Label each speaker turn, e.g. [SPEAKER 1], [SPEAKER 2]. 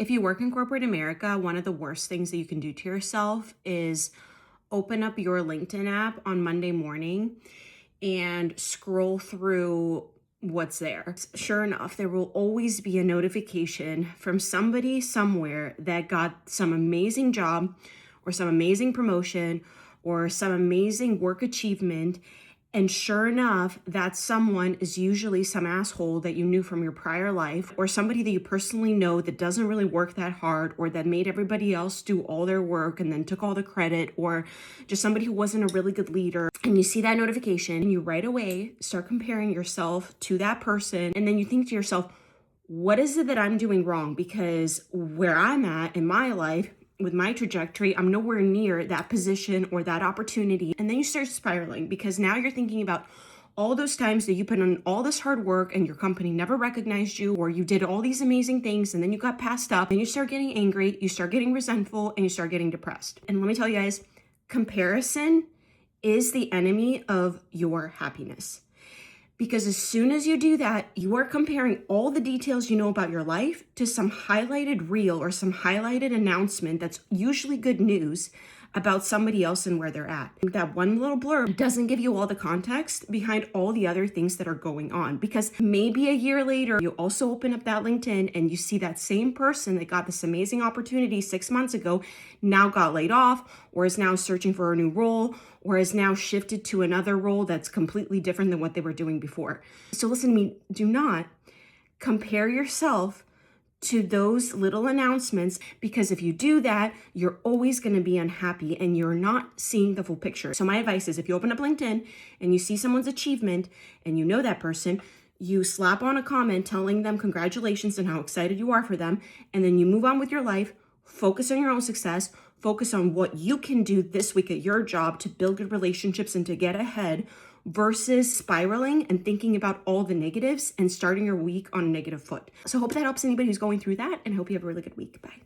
[SPEAKER 1] If you work in corporate America, one of the worst things that you can do to yourself is open up your LinkedIn app on Monday morning and scroll through what's there. Sure enough, there will always be a notification from somebody somewhere that got some amazing job or some amazing promotion or some amazing work achievement. And sure enough, that someone is usually some asshole that you knew from your prior life, or somebody that you personally know that doesn't really work that hard, or that made everybody else do all their work and then took all the credit, or just somebody who wasn't a really good leader. And you see that notification and you right away start comparing yourself to that person. And then you think to yourself, what is it that I'm doing wrong? Because where I'm at in my life, with my trajectory, I'm nowhere near that position or that opportunity. And then you start spiraling because now you're thinking about all those times that you put in all this hard work and your company never recognized you, or you did all these amazing things and then you got passed up, and you start getting angry, you start getting resentful, and you start getting depressed. And let me tell you guys, comparison is the enemy of your happiness. Because as soon as you do that, you are comparing all the details you know about your life to some highlighted reel or some highlighted announcement that's usually good news about somebody else and where they're at. That one little blurb doesn't give you all the context behind all the other things that are going on. Because maybe a year later, you also open up that LinkedIn and you see that same person that got this amazing opportunity 6 months ago now got laid off, or is now searching for a new role, or is now shifted to another role that's completely different than what they were doing before. So listen to me, do not compare yourself to those little announcements, because if you do that, you're always going to be unhappy and you're not seeing the full picture. So my advice is, if you open up LinkedIn and you see someone's achievement and you know that person, you slap on a comment telling them congratulations and how excited you are for them, and then you move on with your life, focus on your own success, focus on what you can do this week at your job to build good relationships and to get ahead, versus spiraling and thinking about all the negatives and starting your week on a negative foot. So I hope that helps anybody who's going through that, and I hope you have a really good week. Bye.